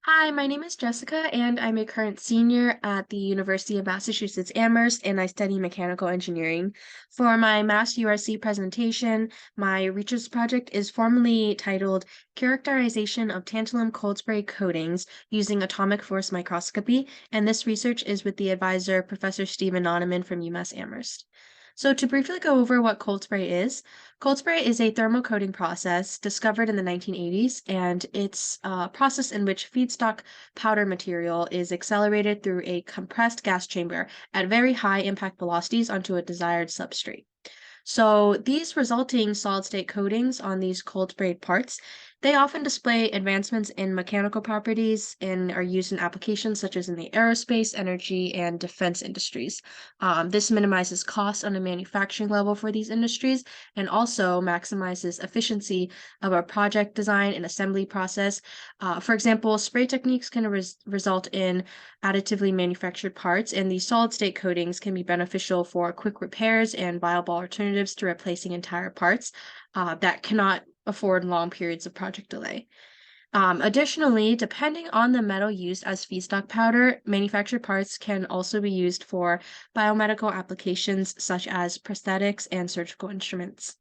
Hi, my name is Jessica, and I'm a current senior at the University of Massachusetts Amherst, and I study mechanical engineering. For my Mass URC presentation, my research project is formally titled Characterization of Tantalum Cold Spray Coatings Using Atomic Force Microscopy, and this research is with the advisor, Professor Stephen Noneman from UMass Amherst. So to briefly go over what cold spray is a thermal coating process discovered in the 1980s, and it's a process in which feedstock powder material is accelerated through a compressed gas chamber at very high impact velocities onto a desired substrate. So these resulting solid-state coatings on these cold sprayed parts, they often display advancements in mechanical properties and are used in applications such as in the aerospace, energy, and defense industries. This minimizes costs on a manufacturing level for these industries and also maximizes efficiency of a project design and assembly process. For example, spray techniques can result in additively manufactured parts, and these solid-state coatings can be beneficial for quick repairs and viable alternatives to replacing entire parts that cannot afford long periods of project delay. Additionally, depending on the metal used as feedstock powder, manufactured parts can also be used for biomedical applications such as prosthetics and surgical instruments.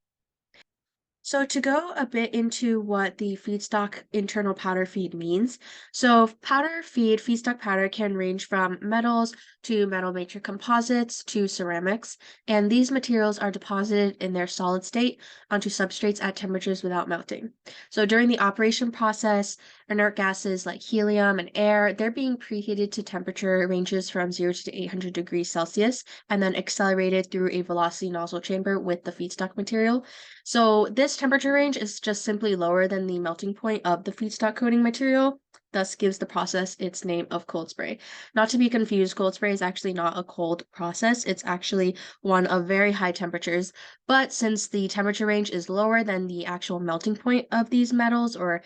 So to go a bit into what the feedstock internal powder feed means. So feedstock powder can range from metals to metal matrix composites to ceramics, and these materials are deposited in their solid state onto substrates at temperatures without melting. So during the operation process, inert gases like helium and air, they're being preheated to temperature ranges from 0 to 800 degrees Celsius and then accelerated through a velocity nozzle chamber with the feedstock material. So this temperature range is just simply lower than the melting point of the feedstock coating material, thus gives the process its name of cold spray. Not to be confused, cold spray is actually not a cold process. It's actually one of very high temperatures. But since the temperature range is lower than the actual melting point of these metals or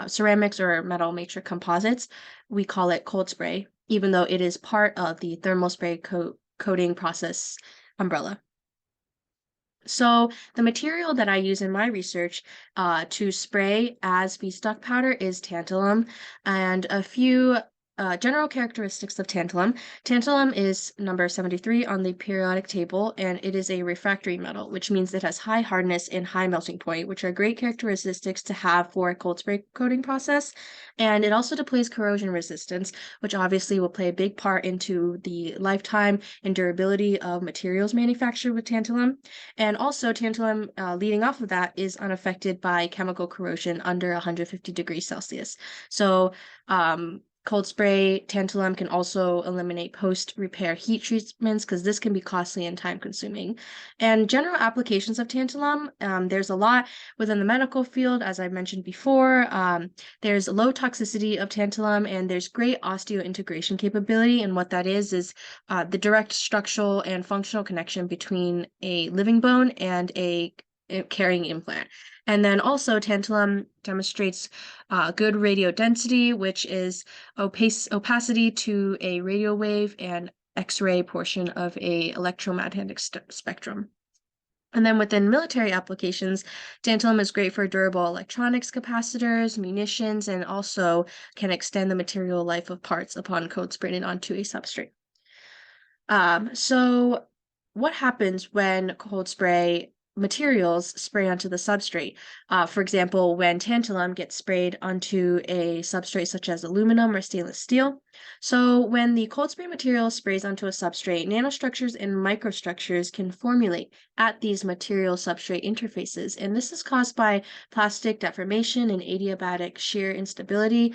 ceramics or metal matrix composites, we call it cold spray, even though it is part of the thermal spray coating process umbrella. So the material that I use in my research to spray as feedstock powder is tantalum, and a few general characteristics of tantalum. Tantalum is number 73 on the periodic table, and it is a refractory metal, which means it has high hardness and high melting point, which are great characteristics to have for a cold spray coating process. And it also displays corrosion resistance, which obviously will play a big part into the lifetime and durability of materials manufactured with tantalum. And also, tantalum, leading off of that, is unaffected by chemical corrosion under 150 degrees Celsius. So, cold spray tantalum can also eliminate post-repair heat treatments because this can be costly and time-consuming. And general applications of tantalum, there's a lot within the medical field, as I mentioned before. There's low toxicity of tantalum, and there's great osteointegration capability. And what that is the direct structural and functional connection between a living bone and a carrying implant. And then also tantalum demonstrates good radio density, which is opacity to a radio wave and X-ray portion of a electromagnetic spectrum. And then within military applications, tantalum is great for durable electronics capacitors, munitions, and also can extend the material life of parts upon cold spraying onto a substrate. So what happens when cold spray materials spray onto the substrate? For example, when tantalum gets sprayed onto a substrate such as aluminum or stainless steel. So when the cold spray material sprays onto a substrate, nanostructures and microstructures can formulate at these material substrate interfaces, and this is caused by plastic deformation and adiabatic shear instability.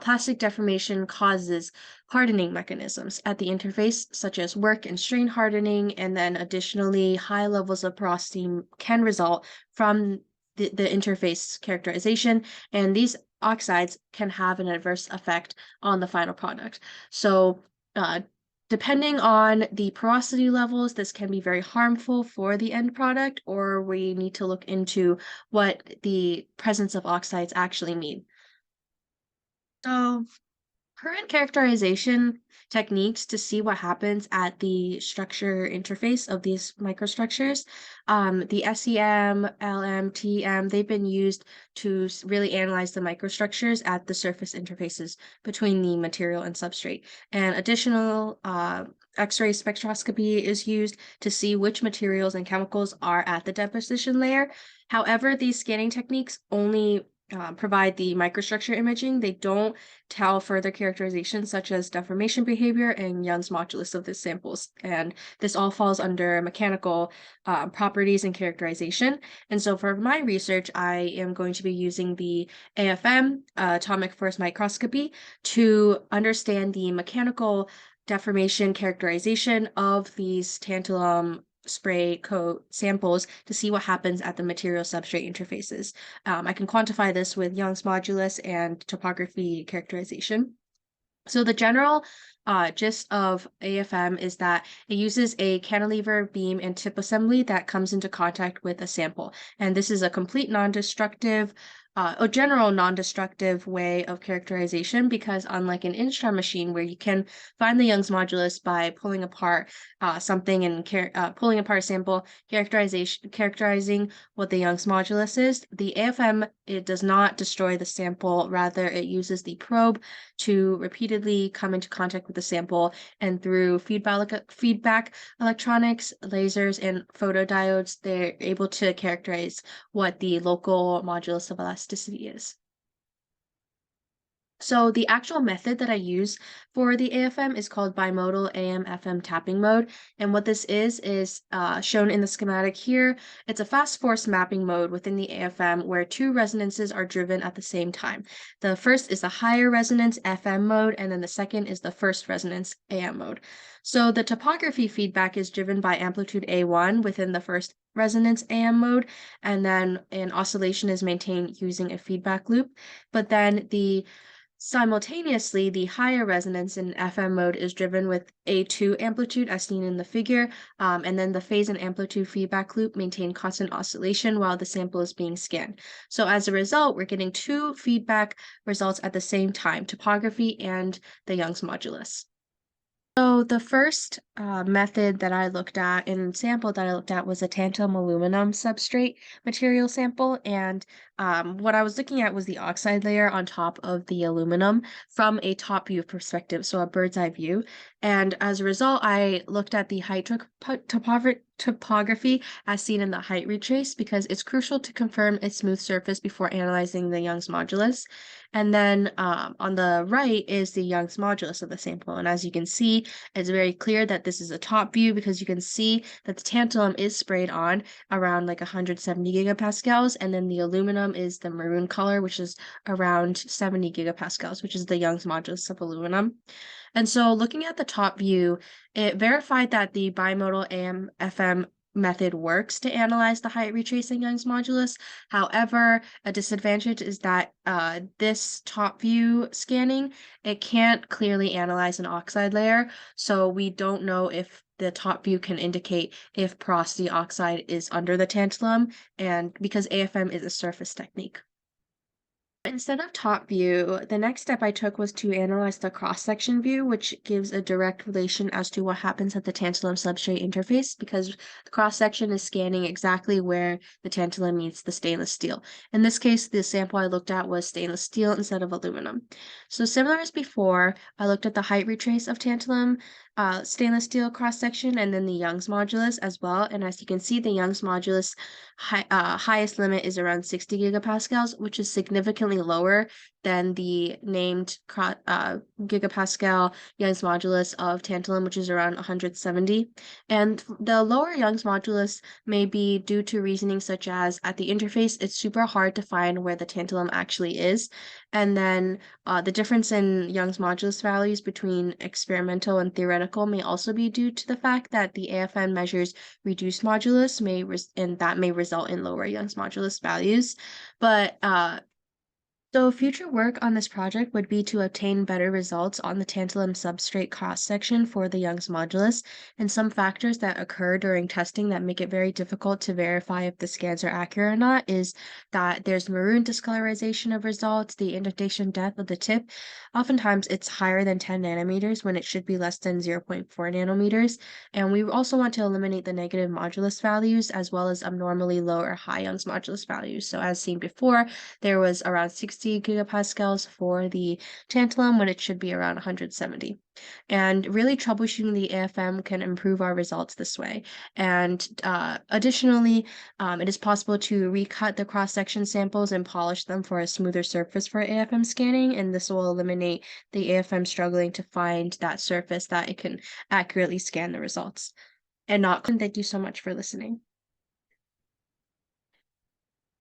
Plastic deformation causes hardening mechanisms at the interface, such as work and strain hardening, and then additionally, high levels of porosity can result from the interface characterization, and these oxides can have an adverse effect on the final product. So, depending on the porosity levels, this can be very harmful for the end product, or we need to look into what the presence of oxides actually mean. So, Current characterization techniques to see what happens at the structure interface of these microstructures. The SEM, LM, TM, they've been used to really analyze the microstructures at the surface interfaces between the material and substrate. And additional X-ray spectroscopy is used to see which materials and chemicals are at the deposition layer. However, these scanning techniques only provide the microstructure imaging. They don't tell further characterization such as deformation behavior and Young's modulus of the samples. And this all falls under mechanical properties and characterization. And so for my research, I am going to be using the AFM, atomic force microscopy, to understand the mechanical deformation characterization of these tantalum spray coat samples to see what happens at the material substrate interfaces. I can quantify this with Young's modulus and topography characterization. So the general gist of AFM is that it uses a cantilever beam and tip assembly that comes into contact with a sample. And this is a complete non-destructive, a general non-destructive way of characterization because unlike an instrument machine where you can find the Young's modulus by pulling apart something and pulling apart a sample, characterizing what the Young's modulus is, the AFM, it does not destroy the sample. Rather, it uses the probe to repeatedly come into contact with the sample, and through feedback electronics, lasers, and photodiodes, they're able to characterize what the local modulus of elasticity is. So the actual method that I use for the AFM is called bimodal AM/FM tapping mode. And what this is shown in the schematic here. It's a fast force mapping mode within the AFM where two resonances are driven at the same time. The first is the higher resonance FM mode, and then the second is the first resonance AM mode. So the topography feedback is driven by amplitude A1 within the first resonance AM mode, and then an oscillation is maintained using a feedback loop. But then simultaneously, the higher resonance in FM mode is driven with A2 amplitude as seen in the figure, and then the phase and amplitude feedback loop maintain constant oscillation while the sample is being scanned. So as a result, we're getting two feedback results at the same time, topography and the Young's modulus. So the first method that I looked at and sample that I looked at was a tantalum aluminum substrate material sample. And what I was looking at was the oxide layer on top of the aluminum from a top view perspective, so a bird's eye view. And as a result, I looked at the height topography as seen in the height retrace because it's crucial to confirm a smooth surface before analyzing the Young's modulus. And then on the right is the Young's modulus of the sample. And as you can see, it's very clear that this is a top view because you can see that the tantalum is sprayed on around like 170 gigapascals, and then the aluminum is the maroon color, which is around 70 gigapascals, which is the Young's modulus of aluminum. And so looking at the top view, it verified that the bimodal AM/FM method works to analyze the height retracing Young's modulus. However, a disadvantage is that this top view scanning, it can't clearly analyze an oxide layer, so we don't know if the top view can indicate if porosity oxide is under the tantalum, and because AFM is a surface technique. Instead of top view, the next step I took was to analyze the cross-section view, which gives a direct relation as to what happens at the tantalum substrate interface, because the cross-section is scanning exactly where the tantalum meets the stainless steel. In this case, the sample I looked at was stainless steel instead of aluminum. So similar as before, I looked at the height retrace of tantalum, stainless steel cross-section, and then the Young's modulus as well. And as you can see, the Young's modulus highest limit is around 60 gigapascals, which is significantly lower than the named gigapascal Young's modulus of tantalum, which is around 170. And the lower Young's modulus may be due to reasoning such as at the interface, it's super hard to find where the tantalum actually is. And then the difference in Young's modulus values between experimental and theoretical may also be due to the fact that the AFM measures reduced modulus and that may result in lower Young's modulus values. But So, future work on this project would be to obtain better results on the tantalum substrate cross section for the Young's modulus, and some factors that occur during testing that make it very difficult to verify if the scans are accurate or not is that there's maroon discolorization of results, the indentation depth of the tip. Oftentimes, it's higher than 10 nanometers when it should be less than zero point 0.4 nanometers. And we also want to eliminate the negative modulus values as well as abnormally low or high Young's modulus values. So, as seen before, there was around 60 gigapascals for the tantalum when it should be around 170. And really troubleshooting the AFM can improve our results this way. And additionally, it is possible to recut the cross-section samples and polish them for a smoother surface for AFM scanning, and this will eliminate the AFM struggling to find that surface that it can accurately scan the results. And not, thank you so much for listening.